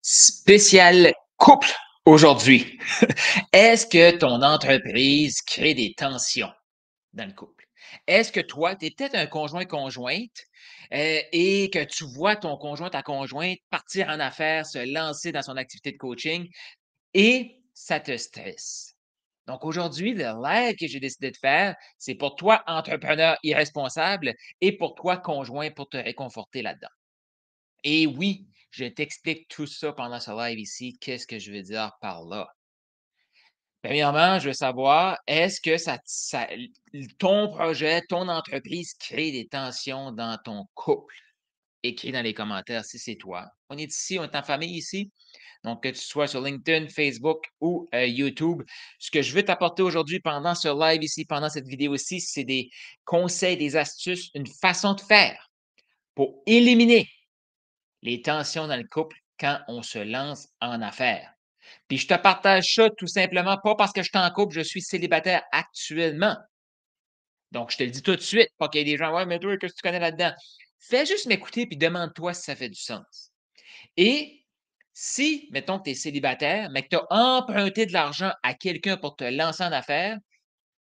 Spécial couple aujourd'hui. Est-ce que ton entreprise crée des tensions dans le couple? Est-ce que toi, tu es peut-être un conjoint-conjointe et que tu vois ton conjoint, ta conjointe partir en affaires, se lancer dans son activité de coaching et ça te stresse? Donc aujourd'hui, le live que j'ai décidé de faire, c'est pour toi, entrepreneur irresponsable, et pour toi, conjoint, pour te réconforter là-dedans. Et oui, je t'explique tout ça pendant ce live ici. Qu'est-ce que je veux dire par là? Premièrement, je veux savoir, est-ce que ton projet, ton entreprise crée des tensions dans ton couple? Écris dans les commentaires si c'est toi. On est ici, on est en famille ici. Donc, que tu sois sur LinkedIn, Facebook ou YouTube, ce que je veux t'apporter aujourd'hui pendant ce live ici, pendant cette vidéo ici, c'est des conseils, des astuces, une façon de faire pour éliminer les tensions dans le couple quand on se lance en affaires. Puis je te partage ça tout simplement pas parce que je suis en couple, je suis célibataire actuellement. Donc, je te le dis tout de suite, pas qu'il y ait des gens, ouais, mais toi, qu'est-ce que tu connais là-dedans? Fais juste m'écouter puis demande-toi si ça fait du sens. Et si, mettons que tu es célibataire, mais que tu as emprunté de l'argent à quelqu'un pour te lancer en affaires,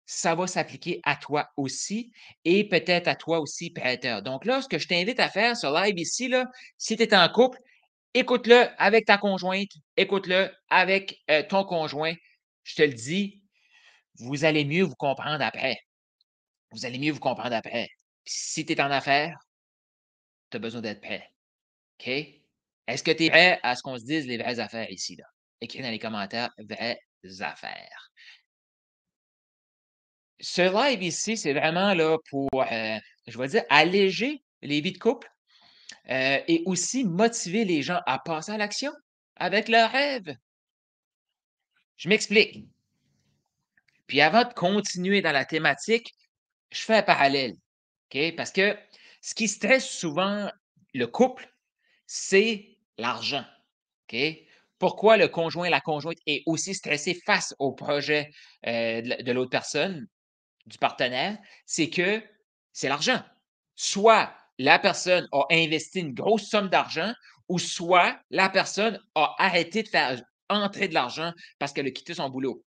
ça va s'appliquer à toi aussi et peut-être à toi aussi, prêteur. Donc là, ce que je t'invite à faire sur live ici, là, si tu es en couple, écoute-le avec ta conjointe, écoute-le avec, ton conjoint. Je te le dis, vous allez mieux vous comprendre après. Vous allez mieux vous comprendre après. Puis si tu es en affaires, tu as besoin d'être prêt, OK? Est-ce que tu es prêt à ce qu'on se dise les vraies affaires ici, là? Écris dans les commentaires «vraies affaires». Ce live ici, c'est vraiment là pour, je vais dire alléger les vies de couple, et aussi motiver les gens à passer à l'action avec leurs rêves. Je m'explique. Puis avant de continuer dans la thématique, je fais un parallèle, OK? Parce que ce qui stresse souvent le couple, c'est l'argent, OK? Pourquoi le conjoint, la conjointe est aussi stressé face au projet, de l'autre personne, du partenaire? C'est que c'est l'argent. Soit la personne a investi une grosse somme d'argent ou soit la personne a arrêté de faire entrer de l'argent parce qu'elle a quitté son boulot.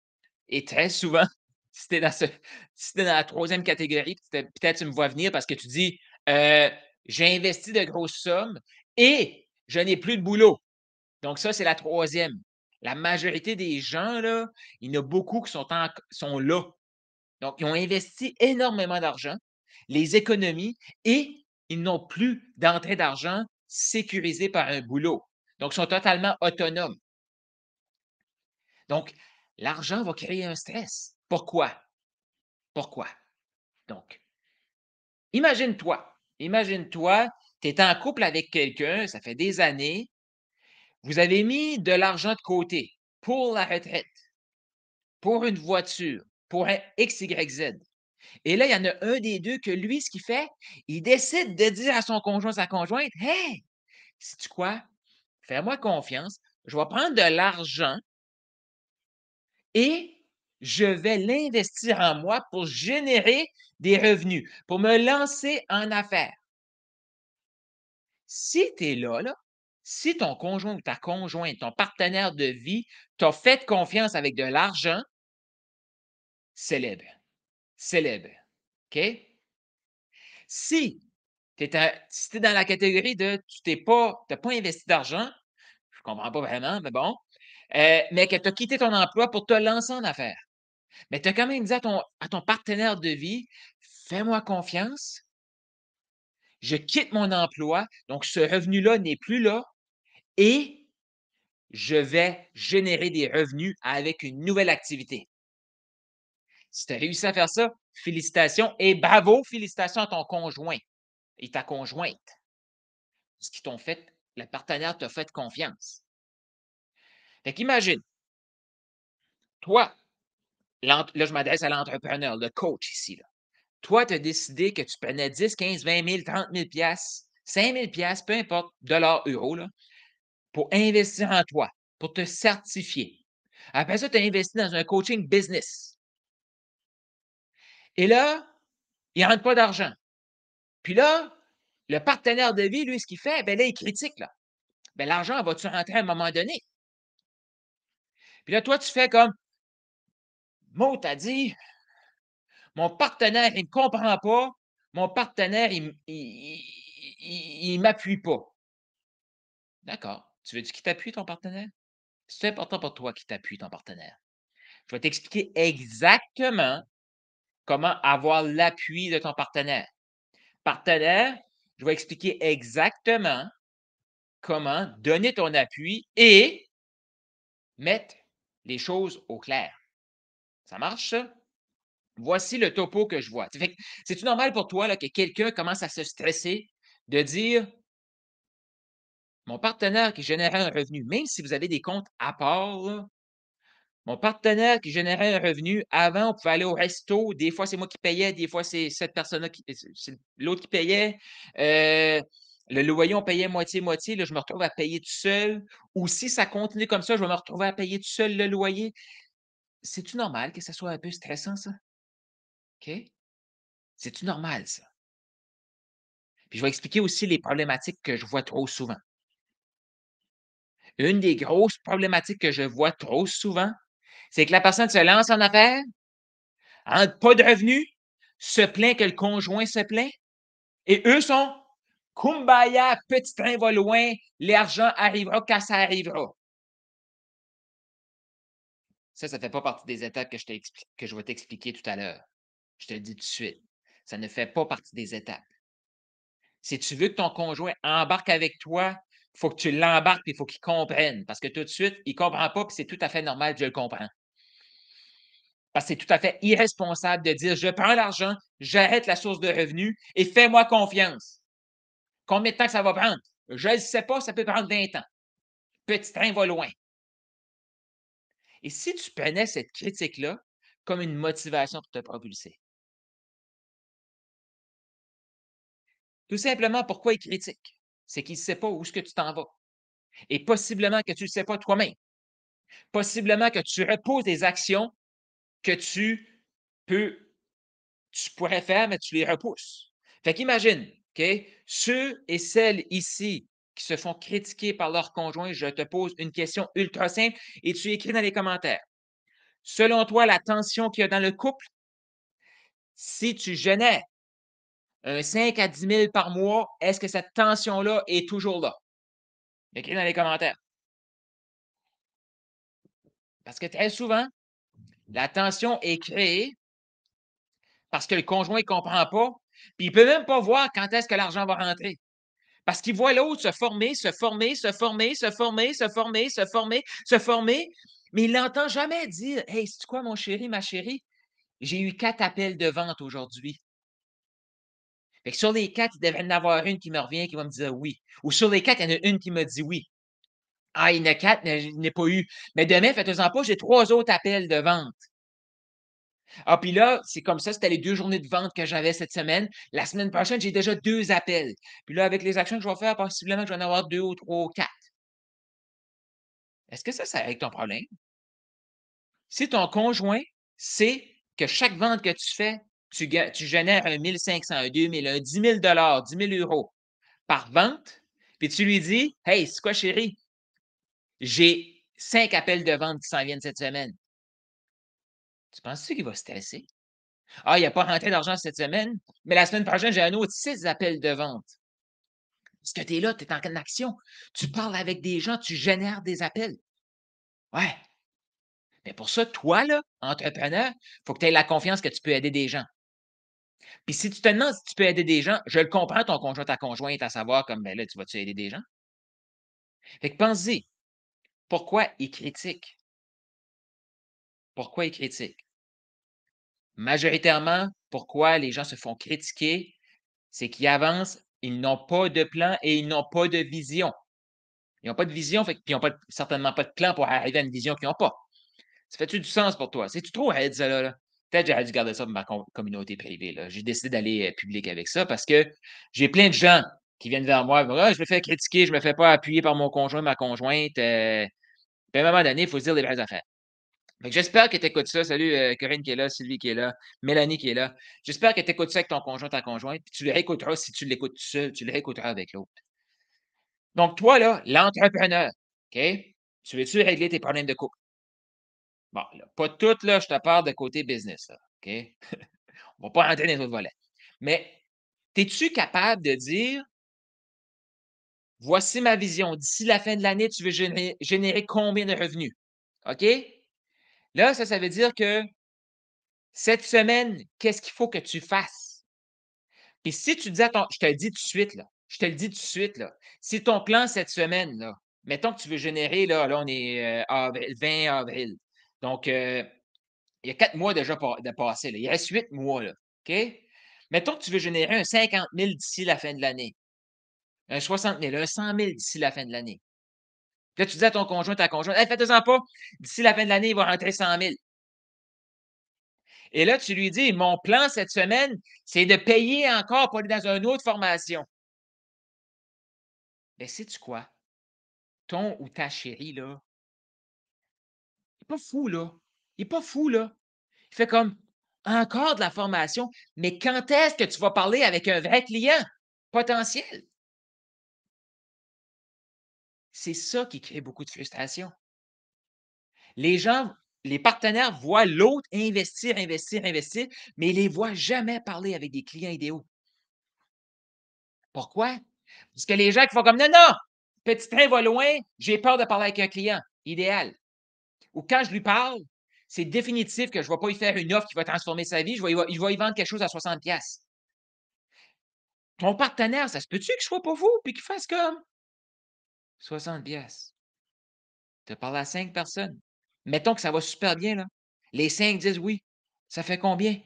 Et très souvent, si tu es dans dans la troisième catégorie, peut-être tu me vois venir parce que tu dis, heu: «J'ai investi de grosses sommes et je n'ai plus de boulot». Donc ça, c'est la troisième. La majorité des gens là, il y en a beaucoup qui sont là. Donc ils ont investi énormément d'argent, les économies et ils n'ont plus d'entrée d'argent sécurisée par un boulot. Donc ils sont totalement autonomes. Donc l'argent va créer un stress. Pourquoi? Pourquoi? Donc, imagine-toi, tu es en couple avec quelqu'un, ça fait des années, vous avez mis de l'argent de côté pour la retraite, pour une voiture, pour un X, Y, Z. Et là, il y en a un des 2 que lui, ce qu'il fait, il décide de dire à son conjoint, sa conjointe: «Hey, sais-tu quoi? Fais-moi confiance, je vais prendre de l'argent et je vais l'investir en moi pour générer des revenus, pour me lancer en affaires». Si tu es là, si ton conjoint ou ta conjointe, ton partenaire de vie t'a fait confiance avec de l'argent, célèbre, célèbre, OK? Si si tu es dans la catégorie de tu as pas investi d'argent, je comprends pas vraiment, mais bon, mais que tu as quitté ton emploi pour te lancer en affaires. Mais tu as quand même dit à ton partenaire de vie: «Fais-moi confiance, je quitte mon emploi, donc ce revenu-là n'est plus là et je vais générer des revenus avec une nouvelle activité». Si tu as réussi à faire ça, félicitations et bravo, félicitations à ton conjoint et ta conjointe. Parce qu'ils t'ont fait le partenaire t'a fait confiance. Fait qu'imagine, toi, là, je m'adresse à l'entrepreneur, le coach ici, là. Toi, tu as décidé que tu prenais 10, 15, 20 000, 30 000 piastres, 5 000 piastres, peu importe, dollars, euros, là, pour investir en toi, pour te certifier. Après ça, tu as investi dans un coaching business. Et là, il rentre pas d'argent. Puis là, le partenaire de vie, lui, ce qu'il fait, ben là, il critique, là. ben l'argent va-tu rentrer à un moment donné? Puis là, toi, tu fais comme: «Maud, tu dit, mon partenaire, il me comprend pas, mon partenaire, il m'appuie pas». D'accord. Tu veux-tu qu'il t'appuie ton partenaire? C'est important pour toi qu'il t'appuie ton partenaire. Je vais t'expliquer exactement comment avoir l'appui de ton partenaire. Partenaire, je vais expliquer exactement comment donner ton appui et mettre les choses au clair. Ça marche, ça? Voici le topo que je vois. Fait que c'est-tu normal pour toi là, que quelqu'un commence à se stresser de dire mon partenaire qui générait un revenu, même si vous avez des comptes à part, là, mon partenaire qui générait un revenu, avant, on pouvait aller au resto, des fois c'est moi qui payais, des fois c'est cette personne-là qui c'est l'autre qui payait. Le loyer, on payait moitié-moitié, là, je me retrouve à payer tout seul. Ou si ça continue comme ça, je vais me retrouver à payer tout seul le loyer. C'est-tu normal que ça soit un peu stressant, ça? OK? C'est-tu normal, ça? Puis je vais expliquer aussi les problématiques que je vois trop souvent. Une des grosses problématiques que je vois trop souvent, c'est que la personne se lance en affaires, a pas de revenus, se plaint que le conjoint se plaint et eux sont kumbaya, petit train va loin, l'argent arrivera quand ça arrivera. Ça fait pas partie des étapes que je vais t'expliquer tout à l'heure. Je te le dis tout de suite. Ça ne fait pas partie des étapes. Si tu veux que ton conjoint embarque avec toi, il faut que tu l'embarques et il faut qu'il comprenne. Parce que tout de suite, il ne comprend pas, puis c'est tout à fait normal, je le comprends. Parce que c'est tout à fait irresponsable de dire je prends l'argent, j'arrête la source de revenus et fais-moi confiance. Combien de temps que ça va prendre? Je ne sais pas, ça peut prendre 20 ans. Petit train va loin. Et si tu prenais cette critique-là comme une motivation pour te propulser? Tout simplement, pourquoi il critique? C'est qu'il ne sait pas où est-ce que tu t'en vas. Et possiblement que tu ne le sais pas toi-même. Possiblement que tu reposes des actions que peux tu pourrais faire, mais tu les repousses. Fait qu'imagine, OK, ceux et celles ici qui se font critiquer par leur conjoint, je te pose une question ultra simple et tu écris dans les commentaires. Selon toi, la tension qu'il y a dans le couple, si tu génères un 5 à 10 000 par mois, est-ce que cette tension-là est toujours là? Écris dans les commentaires. Parce que très souvent, la tension est créée parce que le conjoint ne comprend pas, puis il ne peut même pas voir quand est-ce que l'argent va rentrer. Parce qu'il voit l'autre se former, se former, se former, se former, se former, se former, se former, mais il l'entend jamais dire Hey, c'est quoi, mon chéri, ma chérie? J'ai eu 4 appels de vente aujourd'hui. Fait que sur les 4, il devrait y en avoir une qui me revient, qui va me dire oui. Ou sur les 4, il y en a une qui me dit oui. Ah, il y en a 4, mais je n'ai pas eu. Mais demain, faites-en pas, j'ai 3 autres appels de vente. Ah, puis là, c'est comme ça, c'était les 2 journées de vente que j'avais cette semaine. La semaine prochaine, j'ai déjà 2 appels. Puis là, avec les actions que je vais faire, possiblement que je vais en avoir 2 ou 3 ou 4. Est-ce que ça règle ton problème? Si ton conjoint sait que chaque vente que tu fais, tu génères un 1 500, un 2 000, un 10 000 10 000 € par vente, puis tu lui dis Hey, c'est quoi, chérie? J'ai 5 appels de vente qui s'en viennent cette semaine. Tu penses-tu qu'il va stresser? Ah, il n'a pas rentré d'argent cette semaine, mais la semaine prochaine, j'ai un autre 6 appels de vente. Parce que tu es là, tu es en action. Tu parles avec des gens, tu génères des appels. Ouais. Mais pour ça, toi, là, entrepreneur, il faut que tu aies la confiance que tu peux aider des gens. Puis si tu te demandes si tu peux aider des gens, je le comprends, ton conjoint, ta conjointe, à savoir comme, ben là, tu vas-tu aider des gens? Fait que pense-y, pourquoi ils critiquent? Pourquoi ils critiquent? Majoritairement, pourquoi les gens se font critiquer, c'est qu'ils avancent, ils n'ont pas de plan et ils n'ont pas de vision. Ils n'ont pas de vision, fait, puis ils n'ont pas certainement pas de plan pour arriver à une vision qu'ils n'ont pas. Ça fait-tu du sens pour toi? C'est-tu trop raide, ça, là? Peut-être que j'aurais dû garder ça pour ma communauté privée, là. J'ai décidé d'aller public avec ça parce que j'ai plein de gens qui viennent vers moi. Ah, je me fais critiquer, je me fais pas appuyer par mon conjoint, ma conjointe. Puis à un moment donné, il faut se dire les vraies affaires. Fait que j'espère que tu écoutes ça. Salut Corinne qui est là, Sylvie qui est là, Mélanie qui est là. J'espère que tu écoutes ça avec ton conjoint, ta conjointe. Puis tu le réécouteras si tu l'écoutes tout seul, tu le réécouteras avec l'autre. Donc toi là, l'entrepreneur, OK? Tu veux-tu régler tes problèmes de couple? Bon, là, pas toutes là, je te parle de côté business là, OK? On va pas rentrer dans les autres volets. Mais es-tu capable de dire: «Voici ma vision, d'ici la fin de l'année, tu veux générer combien de revenus?» OK? Là, ça veut dire que cette semaine, qu'est-ce qu'il faut que tu fasses? Puis si tu dis à ton je te le dis tout de suite là, je te le dis tout de suite là, si ton plan cette semaine là, mettons que tu veux générer là on est, 20 avril, donc il y a 4 mois déjà de passé là, il reste 8 mois là, OK? Mettons que tu veux générer un 50 000 d'ici la fin de l'année, un 60 000, un 100 000 d'ici la fin de l'année. Puis là, tu dis à ton conjoint, ta conjointe: «Hey, faites-en pas, d'ici la fin de l'année, il va rentrer 100 000. Et là, tu lui dis: «Mon plan cette semaine, c'est de payer encore pour aller dans une autre formation». Mais sais-tu quoi? Ton ou ta chérie, là, il est pas fou, là. Il est pas fou, là. Il fait comme: «Encore de la formation? Mais quand est-ce que tu vas parler avec un vrai client potentiel?» C'est ça qui crée beaucoup de frustration. Les gens, les partenaires voient l'autre investir, investir, investir, mais ils les voient jamais parler avec des clients idéaux. Pourquoi? Parce que les gens qui font comme: «Non, non, petit train va loin, j'ai peur de parler avec un client idéal». Ou quand je lui parle, c'est définitif que je ne vais pas lui faire une offre qui va transformer sa vie, je vais y vendre quelque chose à 60 piastres. Ton partenaire, ça se peut-tu qu'il soit pas fou puis qu'il fasse comme 60 piastres? Tu as parlé à 5 personnes. Mettons que ça va super bien, là. Les 5 disent oui. Ça fait combien?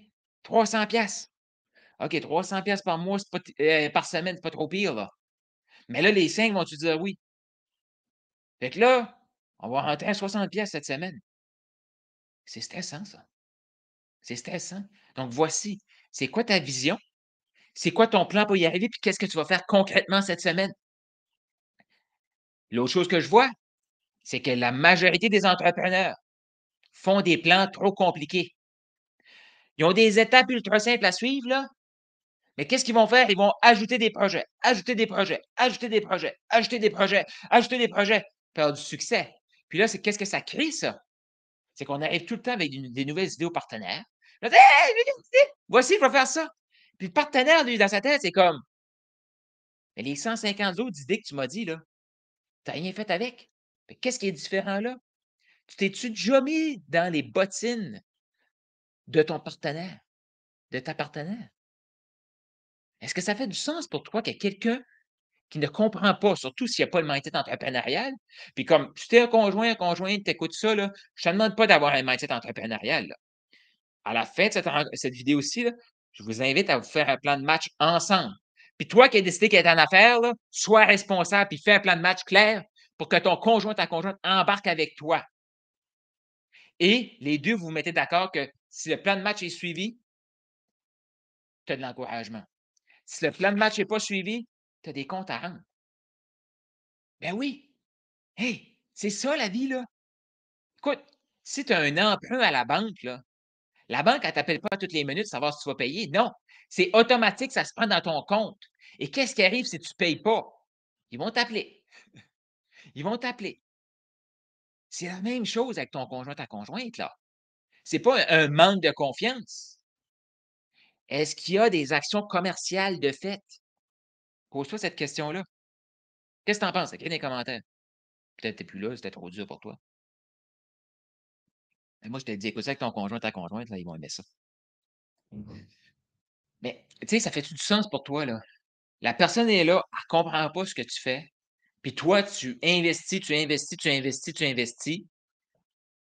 300 piastres. OK, 300 piastres par mois, c'est pas par semaine, c'est pas trop pire, là. Mais là, les 5 vont-tu dire oui? Fait que là, on va rentrer à 60 piastres cette semaine. C'est stressant, ça. C'est stressant. Donc voici, c'est quoi ta vision? C'est quoi ton plan pour y arriver? Puis qu'est-ce que tu vas faire concrètement cette semaine? L'autre chose que je vois, c'est que la majorité des entrepreneurs font des plans trop compliqués. Ils ont des étapes ultra simples à suivre, là, mais qu'est-ce qu'ils vont faire? Ils vont ajouter des projets, ajouter des projets, ajouter des projets, ajouter des projets, ajouter des projets, pour du succès. Puis là, c'est qu'est-ce que ça crée, ça? C'est qu'on arrive tout le temps avec des nouvelles idées aux partenaires. Là, «Hey, j'ai une idée! Voici, je vais faire ça!» Puis le partenaire, lui, dans sa tête, c'est comme: «Mais les 150 autres idées que tu m'as dit, là, tu as rien fait avec. Fait que qu'est-ce qui est différent là? Tu t'es-tu déjà mis dans les bottines de ton partenaire, de ta partenaire? Est-ce que ça fait du sens pour toi que quelqu'un qui ne comprend pas, surtout s'il y a pas le mindset entrepreneurial, puis comme si tu es un conjoint, conjointe, tu écoutes ça, là, je te demande pas d'avoir un mindset entrepreneurial, là. À la fin de cette vidéo-ci, là, je vous invite à vous faire un plan de match ensemble. Puis toi qui as décidé qu'il est en affaires, là, sois responsable puis fais un plan de match clair pour que ton conjoint, ta conjointe embarque avec toi. Et les 2 vous vous mettez d'accord que si le plan de match est suivi, tu as de l'encouragement. Si le plan de match n'est pas suivi, tu as des comptes à rendre. Ben oui! Hey! C'est ça la vie, là! Écoute, si tu as un emprunt à la banque, là, la banque, elle t'appelle pas toutes les minutes savoir si tu vas payer. Non! C'est automatique, ça se prend dans ton compte. Et qu'est-ce qui arrive si tu ne payes pas? Ils vont t'appeler. Ils vont t'appeler. C'est la même chose avec ton conjoint, ta conjointe, là. C'est pas un manque de confiance. Est-ce qu'il y a des actions commerciales de fait? Pose-toi cette question-là. Qu'est-ce que tu en penses? Écris dans les commentaires. Peut-être que tu es plus là, c'était trop dur pour toi. Mais moi, je te dis, écoute ça avec ton conjoint, ta conjointe, là, ils vont aimer ça. Mais, tu sais, ça fait-tu du sens pour toi, là? La personne est là, elle comprend pas ce que tu fais, puis toi, tu investis, tu investis, tu investis, tu investis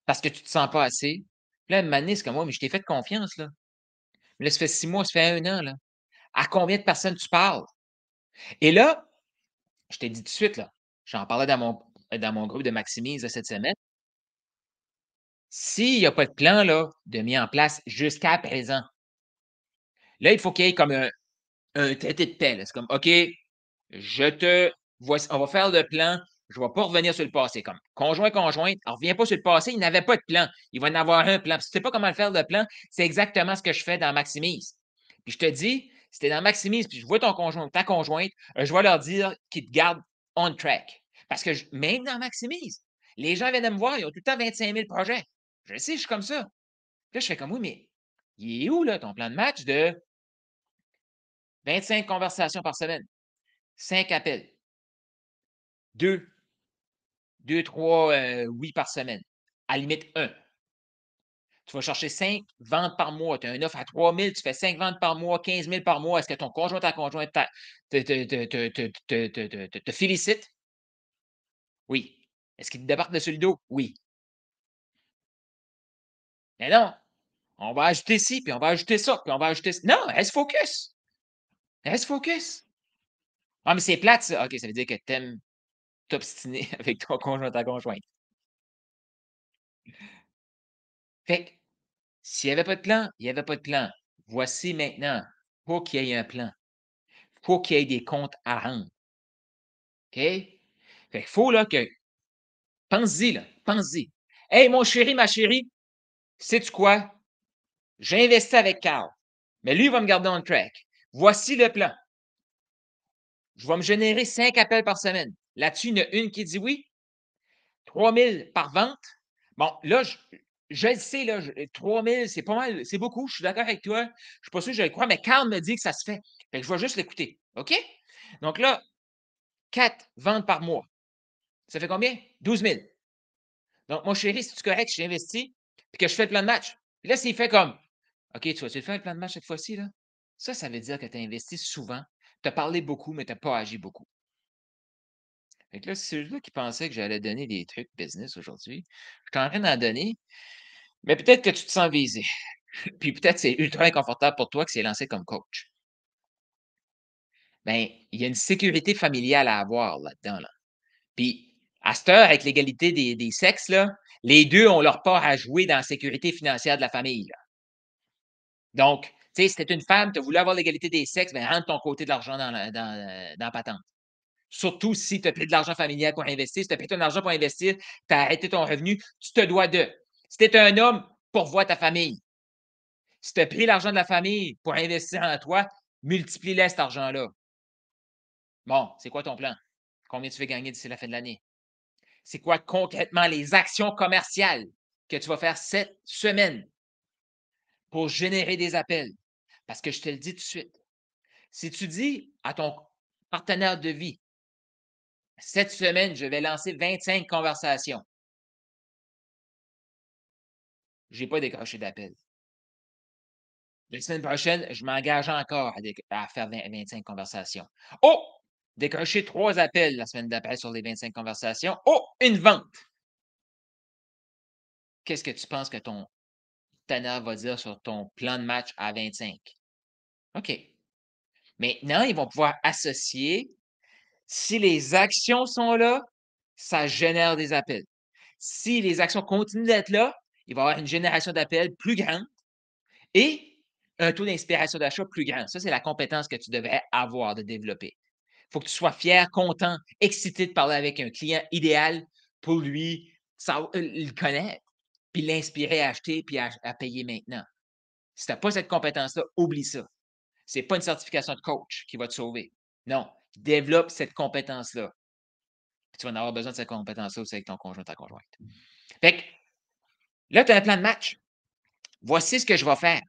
parce que tu te sens pas assez. Puis là, à un moment donné, c'est comme: «Ouais, mais je t'ai fait confiance, là. Mais là, ça fait 6 mois, ça fait 1 an, là. À combien de personnes tu parles?» Et là, je t'ai dit tout de suite, là, j'en parlais dans mon groupe de Maximise, cette semaine. S'il y a pas de plan, là, de mis en place jusqu'à présent, là, il faut qu'il y ait comme un traité de paix, là. C'est comme: «OK, je te voici on va faire le plan, je ne vais pas revenir sur le passé». Comme conjoint, conjointe, on ne revient pas sur le passé, il n'avait pas de plan. Il va en avoir un plan. Si tu sais pas comment le faire le plan, c'est exactement ce que je fais dans Maximise. Puis je te dis, si tu es dans Maximise, puis je vois ton conjoint ou ta conjointe, je vais leur dire qu'ils te gardent on track. Parce que même dans Maximise, les gens viennent me voir, ils ont tout le temps 25 000 projets. Je le sais, je suis comme ça. Là, je fais comme, oui, mais il est où, là, ton plan de match de 25 conversations par semaine, 5 appels, 2, 2, 3 oui par semaine, à la limite un. Tu vas chercher 5 ventes par mois. Tu as une offre à 3 000, tu fais 5 ventes par mois, 15 000 par mois. Est-ce que ton conjoint, ta conjointe te félicite? Oui. Est-ce qu'il te débarque dessus le dos? Oui. Mais non, on va ajouter ci, puis on va ajouter ça, puis on va ajouter ça. Non, reste focus. Reste focus. Ah, mais c'est plate, ça. OK, ça veut dire que tu aimes t'obstiner avec ton conjoint, ta conjointe. Fait que s'il n'y avait pas de plan, il n'y avait pas de plan. Voici maintenant, faut qu'il y ait un plan. Faut qu'il y ait des comptes à rendre. OK? Fait qu'il faut là que pense-y là, pense-y. «Hey mon chéri, ma chérie, sais-tu quoi? J'ai investi avec Carl, mais lui, il va me garder on track. Voici le plan. Je vais me générer 5 appels par semaine. Là-dessus, il y en a une qui dit oui, 3 000 par vente. Bon, là, je le sais, là, 3 000, c'est pas mal, c'est beaucoup, je suis d'accord avec toi. Je ne suis pas sûr que je le crois, mais Carl me dit que ça se fait. Fait que je vais juste l'écouter. OK? Donc là, 4 ventes par mois. Ça fait combien? 12 000. Donc, mon chéri, si tu correct, je t'investis, puis que je fais le plan de match. Puis là, s'il fait comme, OK, tu vas-tu le faire le plan de match cette fois-ci, là? Ça veut dire que tu as investi souvent, tu as parlé beaucoup, mais tu n'as pas agi beaucoup. Fait que là, c'est celui-là qui pensait que j'allais donner des trucs business aujourd'hui. Je suis en train d'en donner, mais peut-être que tu te sens visé. Puis peut-être que c'est ultra inconfortable pour toi que c'est lancé comme coach. Ben, il y a une sécurité familiale à avoir là-dedans, là. Puis, à cette heure, avec l'égalité des sexes, là, les 2 ont leur part à jouer dans la sécurité financière de la famille, là. Donc, tu sais, si tu une femme, tu as voulu avoir l'égalité des sexes, ben rentre ton côté de l'argent dans la patente. Surtout si tu as pris de l'argent familial pour investir. Si tu as pris ton argent pour investir, tu as arrêté ton revenu, tu te dois de. Si tu es un homme, pourvois ta famille. Si tu as pris l'argent de la famille pour investir en toi, multiplie-le cet argent-là. Bon, c'est quoi ton plan? Combien tu veux gagner d'ici la fin de l'année? C'est quoi concrètement les actions commerciales que tu vas faire cette semaine pour générer des appels? Parce que je te le dis tout de suite, si tu dis à ton partenaire de vie, cette semaine, je vais lancer 25 conversations, je n'ai pas décroché d'appel. La semaine prochaine, je m'engage encore à faire 25 conversations. Oh! Décrocher 3 appels la semaine d'après sur les 25 conversations. Oh! Une vente! Qu'est-ce que tu penses que ton partenaire va dire sur ton plan de match à 25? OK. Maintenant, ils vont pouvoir associer. Si les actions sont là, ça génère des appels. Si les actions continuent d'être là, il va y avoir une génération d'appels plus grande et un taux d'inspiration d'achat plus grand. Ça, c'est la compétence que tu devrais avoir, de développer. Il faut que tu sois fier, content, excité de parler avec un client idéal pour lui le connaître, puis l'inspirer à acheter puis à payer maintenant. Si tu n'as pas cette compétence-là, oublie ça. Ce n'est pas une certification de coach qui va te sauver. Non, développe cette compétence-là. Tu vas en avoir besoin de cette compétence-là aussi avec ton conjoint, ta conjointe. Fait que là, tu as un plan de match. Voici ce que je vais faire.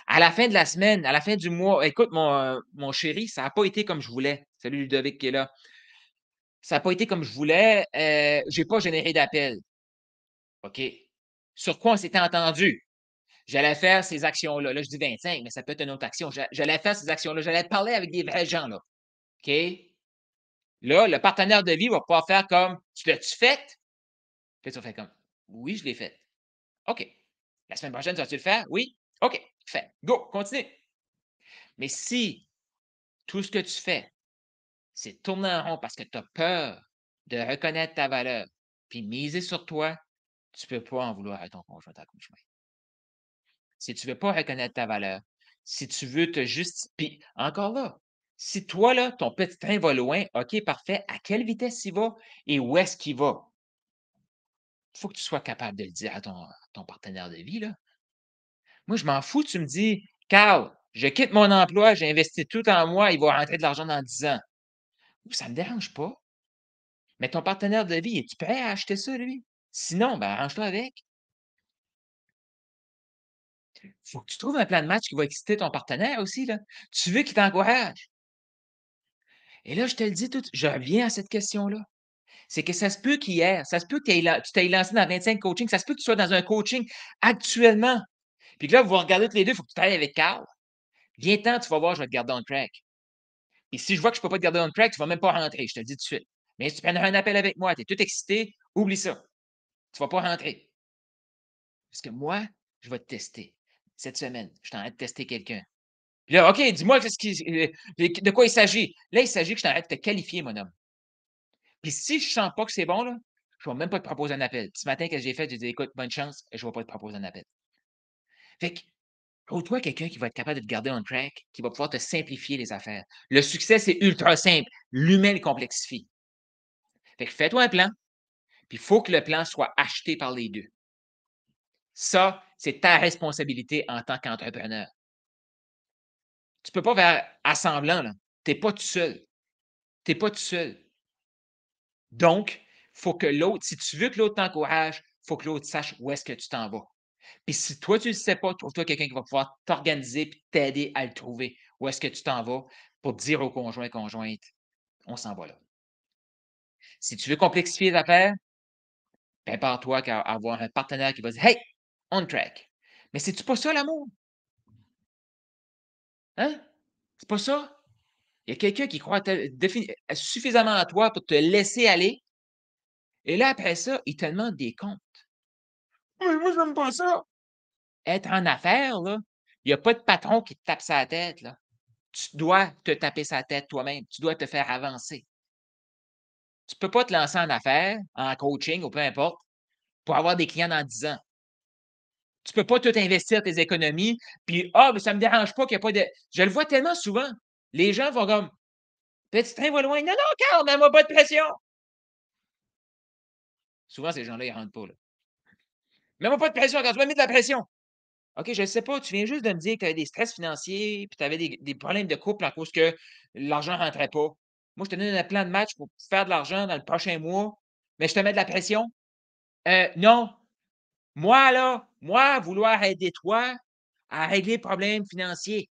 À la fin de la semaine, à la fin du mois, écoute, mon chéri, ça n'a pas été comme je voulais. Salut Ludovic qui est là. Ça n'a pas été comme je voulais. J'ai pas généré d'appel. OK. Sur quoi on s'était entendu? J'allais faire ces actions-là. Là, je dis 25, mais ça peut être une autre action. J'allais faire ces actions-là. J'allais parler avec des vrais gens, là. OK? Là, le partenaire de vie va pouvoir faire comme: «Tu l'as-tu fait?» Puis tu vas faire comme: «Oui, je l'ai fait». OK. La semaine prochaine, tu vas-tu le faire? Oui? OK. Fait. Go, continue. Mais si tout ce que tu fais, c'est tourner en rond parce que tu as peur de reconnaître ta valeur, puis miser sur toi, tu peux pas en vouloir à ton conjoint, ta conjointe. Si tu veux pas reconnaître ta valeur, si tu veux te justifier, puis encore là, si toi, là, ton petit train va loin, OK, parfait, à quelle vitesse il va et où est-ce qu'il va? Il faut que tu sois capable de le dire à ton partenaire de vie, là. Moi, je m'en fous, tu me dis: «Carl, je quitte mon emploi, j'ai investi tout en moi, il va rentrer de l'argent dans 10 ans». Ça me dérange pas. Mais ton partenaire de vie, es-tu prêt à acheter ça, lui? Sinon, ben, arrange-toi avec. Faut que tu trouves un plan de match qui va exciter ton partenaire aussi, là. Tu veux qu'il t'encourage. Et là, je te le dis tout je reviens à cette question-là. C'est que ça se peut qu'hier, ça se peut que tu t'aies lancé dans 25 coachings, ça se peut que tu sois dans un coaching actuellement. Puis que là, vous vous regardez tous les 2, il faut que tu travailles avec Carl. Viens-t'en, tu vas voir, je vais te garder on track. Et si je vois que je ne peux pas te garder on track, tu ne vas même pas rentrer, je te le dis tout de suite. Mais si tu prends un appel avec moi, tu es tout excité, oublie ça. Tu ne vas pas rentrer. Parce que moi, je vais te tester. Cette semaine, je suis en train de tester quelqu'un. Puis là, OK, dis-moi de quoi il s'agit. Là, il s'agit que je t'arrête de te qualifier, mon homme. Puis si je sens pas que c'est bon, là, je vais même pas te proposer un appel. Ce matin, qu'est-ce que j'ai fait? J'ai dit: «Écoute, bonne chance, je vais pas te proposer un appel». Fait que, trouve-toi quelqu'un qui va être capable de te garder on track, qui va pouvoir te simplifier les affaires. Le succès, c'est ultra simple. L'humain le complexifie. Fait que fais-toi un plan, puis il faut que le plan soit acheté par les 2. Ça, c'est ta responsabilité en tant qu'entrepreneur. Tu peux pas faire à semblant, là. Tu es pas tout seul. Tu es pas tout seul. Donc, faut que l'autre si tu veux que l'autre t'encourage, faut que l'autre sache où est-ce que tu t'en vas. Puis si toi, tu ne le sais pas, trouve-toi quelqu'un qui va pouvoir t'organiser puis t'aider à le trouver. Où est-ce que tu t'en vas pour dire au conjoint, conjointe, on s'en va là. Si tu veux complexifier les affaires, prépare-toi à avoir un partenaire qui va dire, hey, on track. Mais c'est-tu pas ça l'amour? Hein? C'est pas ça? Il y a quelqu'un qui croit suffisamment à toi pour te laisser aller. Et là, après ça, il te demande des comptes. Mais moi, j'aime pas ça. Être en affaires, là, il y a pas de patron qui te tape sa tête, là. Tu dois te taper sa tête toi-même. Tu dois te faire avancer. Tu peux pas te lancer en affaires, en coaching ou peu importe, pour avoir des clients dans 10 ans. Tu peux pas tout investir tes économies, puis «Ah, mais ça me dérange pas qu'il y a pas de» je le vois tellement souvent. Les gens vont comme: «Petit train va loin». «Non, non, Carl, mets-moi pas de pression». Souvent, ces gens-là, ils rentrent pas, là. «Mets-moi pas de pression, Carl, tu m'as mis de la pression». OK, je sais pas, tu viens juste de me dire que tu avais des stress financiers, puis tu avais des problèmes de couple à cause que l'argent rentrait pas. Moi, je te donne un plan de match pour faire de l'argent dans le prochain mois, mais je te mets de la pression? Non. Moi, là, moi, vouloir aider toi à régler le problème financier,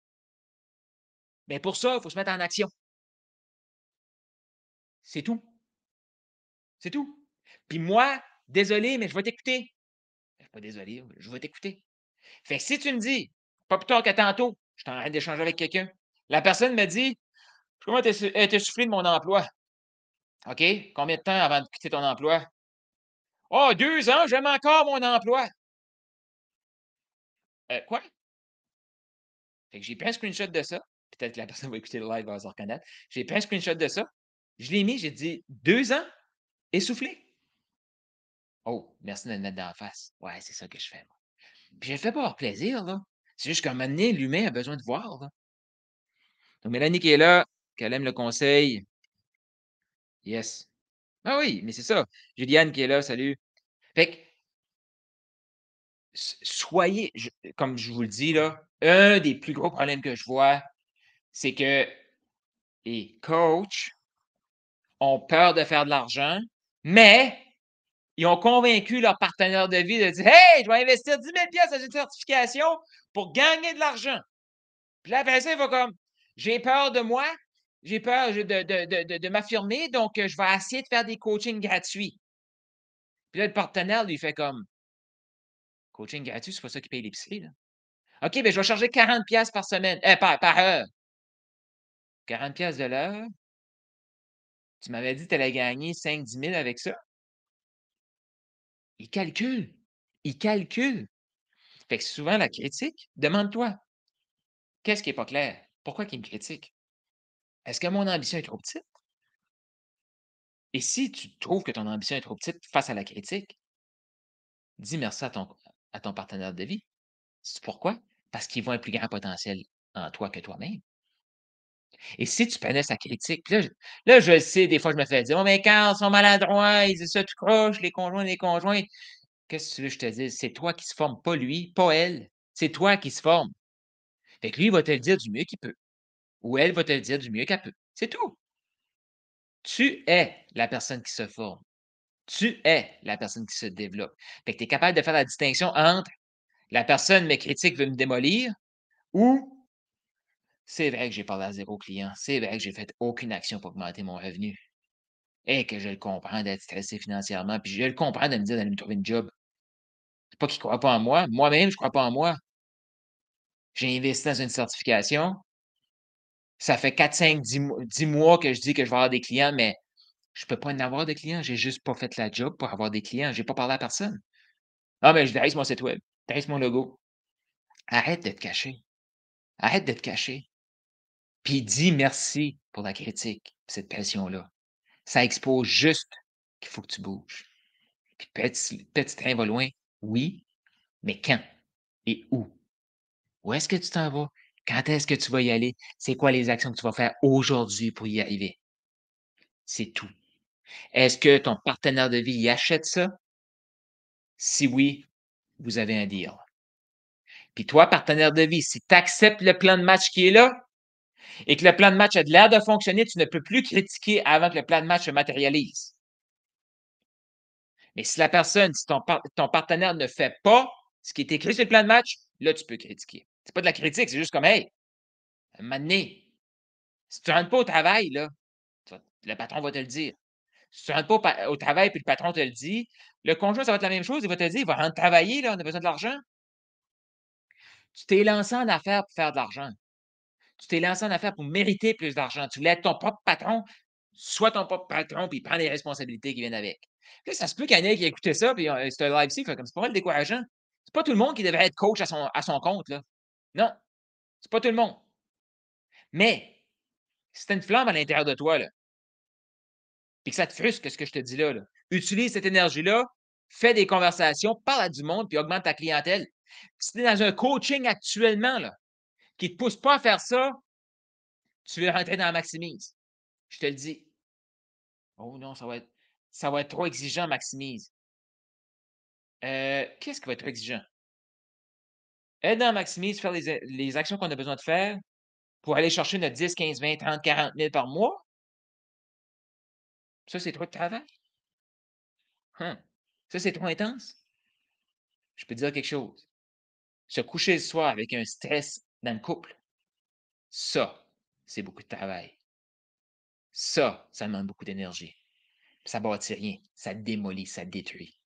mais pour ça, il faut se mettre en action. C'est tout, c'est tout. Puis moi, désolé, mais je vais t'écouter. Pas désolé, je vais t'écouter. Fait que si tu me dis, pas plus tard que tantôt, je suis en train d'échanger avec quelqu'un, la personne me dit: «Comment tu soufflé de mon emploi?» «OK, combien de temps avant de quitter ton emploi?» «Oh, 2 ans, j'aime encore mon emploi». Quoi? Fait que j'ai pris un screenshot de ça. Peut-être que la personne va écouter le live, elle va se reconnaître. J'ai pris un screenshot de ça. Je l'ai mis, j'ai dit: «2 ans? Essoufflé?» «Oh, merci de me le mettre d'en face». «Ouais, c'est ça que je fais, moi». Puis je le fais pas par plaisir, là. C'est juste qu'à un moment donné, l'humain a besoin de voir, là. Donc Mélanie qui est là, qu'elle aime le conseil. Yes. Ah oui, mais c'est ça. Juliane qui est là, salut. Fait que soyez, comme je vous le dis, là, un des plus gros problèmes que je vois, c'est que les coachs ont peur de faire de l'argent, mais ils ont convaincu leur partenaire de vie de dire: «Hey, je vais investir 10 000 dans une certification pour gagner de l'argent». Puis là, après ça, il va comme: «J'ai peur de moi, j'ai peur de m'affirmer, donc je vais essayer de faire des coachings gratuits». Puis là, le partenaire, lui, fait comme: «Coaching gratuit, c'est pas ça qui paye l'épicerie, là». «OK, ben je vais charger 40 par semaine, par heure». 40 de l'heure? Tu m'avais dit que tu allais gagner 5 10 000 avec ça? Il calcule, il calcule. Fait que souvent la critique, demande-toi: «Qu'est-ce qui est pas clair? Pourquoi qu'il me critique? Est-ce que mon ambition est trop petite?» Et si tu trouves que ton ambition est trop petite face à la critique, dis merci à ton partenaire de vie. Sais-tu pourquoi? Parce qu'il voit un plus grand potentiel en toi que toi-même. Et si tu prenais sa critique, puis là, je le sais, des fois, je me fais dire: «Oh, mais quand ils sont maladroits, ils disent ça tout croche, les conjoints, les conjointes». Qu'est-ce que tu veux que je te dise? C'est toi qui se forme, pas lui, pas elle. C'est toi qui se forme. Fait que lui, il va te le dire du mieux qu'il peut. Ou elle va te le dire du mieux qu'elle peut. C'est tout. Tu es la personne qui se forme. Tu es la personne qui se développe. Fait que tu es capable de faire la distinction entre la personne me critique, veut me démolir ou c'est vrai que j'ai parlé à zéro client. C'est vrai que j'ai fait aucune action pour augmenter mon revenu et que je le comprends d'être stressé financièrement. Puis je le comprends de me dire d'aller me trouver une job. C'est pas qu'il croit pas en moi. Moi-même, je crois pas en moi. J'ai investi dans une certification. Ça fait 4, 5, 10 mois que je dis que je vais avoir des clients, mais je peux pas en avoir de clients. J'ai juste pas fait la job pour avoir des clients. J'ai pas parlé à personne. Ah, mais je dresse mon site web, dresse mon logo. Arrête de te cacher. Arrête de te cacher. Puis dis merci pour la critique, cette pression-là. Ça expose juste qu'il faut que tu bouges. Puis petit train va loin, oui, mais quand et où? Où est-ce que tu t'en vas? Quand est-ce que tu vas y aller? C'est quoi les actions que tu vas faire aujourd'hui pour y arriver? C'est tout. Est-ce que ton partenaire de vie y achète ça? Si oui, vous avez un deal. Puis toi, partenaire de vie, si tu acceptes le plan de match qui est là et que le plan de match a de l'air de fonctionner, tu ne peux plus critiquer avant que le plan de match se matérialise. Mais si la personne, si ton partenaire ne fait pas ce qui est écrit sur le plan de match, là, tu peux critiquer. C'est pas de la critique, c'est juste comme, hey, un moment donné, si tu ne rentres pas au travail, là, le patron va te le dire. Si tu ne rentres pas au travail puis le patron te le dit, le conjoint, ça va être la même chose. Il va te dire, il va rentrer travailler, là, on a besoin de l'argent. Tu t'es lancé en affaires pour faire de l'argent. Tu t'es lancé en affaires pour mériter plus d'argent. Tu voulais être ton propre patron. Sois ton propre patron, puis prends les responsabilités qui viennent avec. Là, ça se peut qu'il y en ait qui a écouté ça, puis c'est un live-ci, fait comme c'est pas mal décourageant. C'est pas tout le monde qui devrait être coach à son compte, là. Non, c'est pas tout le monde. Mais si tu as une flamme à l'intérieur de toi, là, puis que ça te frustre, ce que je te dis là, utilise cette énergie-là, fais des conversations, parle à du monde, puis augmente ta clientèle. Si tu es dans un coaching actuellement, là, qui ne te pousse pas à faire ça, tu veux rentrer dans la maximise. Je te le dis. Oh non, ça va être trop exigeant, maximise. Qu'est-ce qui va être trop exigeant? Être dans maximise, faire les actions qu'on a besoin de faire pour aller chercher notre 10, 15, 20, 30, 40 000 par mois, ça, c'est trop de travail. Hein. Ça, c'est trop intense. Je peux te dire quelque chose. Se coucher le soir avec un stress dans le couple, ça, c'est beaucoup de travail. Ça demande beaucoup d'énergie. Ça bâtit rien. Ça démolit, ça détruit.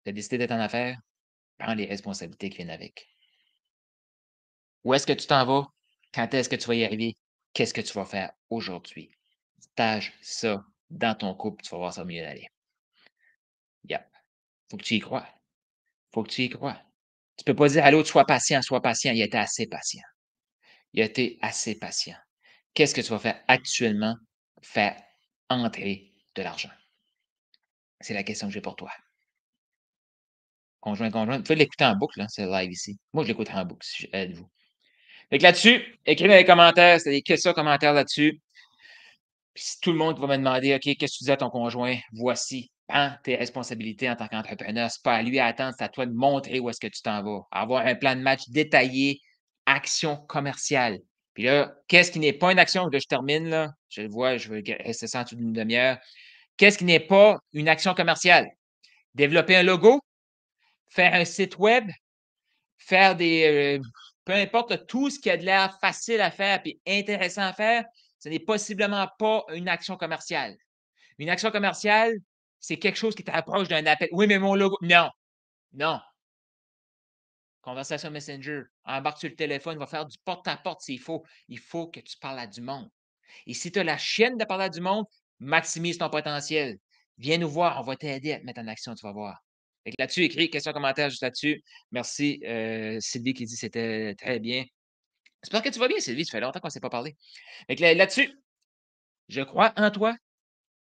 Tu as décidé d'être en affaires, prends les responsabilités qui viennent avec. Où est-ce que tu t'en vas? Quand est-ce que tu vas y arriver? Qu'est-ce que tu vas faire aujourd'hui? Stage ça dans ton couple, tu vas voir ça mieux aller. Yep. Faut que tu y crois. Faut que tu y crois. Tu peux pas dire à l'autre: «Sois patient, sois patient». Il a été assez patient. Il a été assez patient. Qu'est-ce que tu vas faire actuellement pour faire entrer de l'argent? C'est la question que j'ai pour toi. Conjoint, conjointe, vous pouvez l'écouter en boucle, hein, ce live ici. Moi, je l'écouterai en boucle si êtes-vous. Fait que là-dessus, écrivez dans les commentaires si tu as des questions, commentaires là-dessus. Puis si tout le monde va me demander: «OK, qu'est-ce que tu dis à ton conjoint?» Voici, prends tes responsabilités en tant qu'entrepreneur. C'est pas à lui à attendre, c'est à toi de montrer où est-ce que tu t'en vas. Avoir un plan de match détaillé, action commerciale. Puis là, qu'est-ce qui n'est pas une action? Là, je termine, là. Je le vois, je veux rester ça en dessous d'une demi-heure. Qu'est-ce qui n'est pas une action commerciale? Développer un logo, faire un site web, faire peu importe, là, tout ce qui a de l'air facile à faire puis intéressant à faire, ce n'est possiblement pas une action commerciale. Une action commerciale, c'est quelque chose qui te rapproche d'un appel. «Oui, mais mon logo» non, non. Conversation Messenger, embarque sur le téléphone, va faire du porte-à-porte s'il faut. Il faut que tu parles à du monde et si tu as la chienne de parler à du monde, maximise ton potentiel. Viens nous voir, on va t'aider à te mettre en action, tu vas voir. Fait que là-dessus, écris question, commentaire juste là-dessus. Merci, Sylvie qui dit: «C'était très bien». J'espère que tu vas bien, Sylvie, ça fait longtemps qu'on ne s'est pas parlé. Fait que là-dessus, je crois en toi,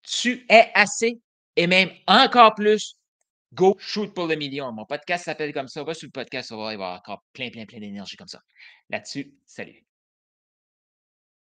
tu es assez et même encore plus. Go shoot pour le million. Mon podcast s'appelle comme ça. Va sur le podcast, tu vas voir, il va y avoir encore plein, plein, plein d'énergie comme ça. Là-dessus, salut.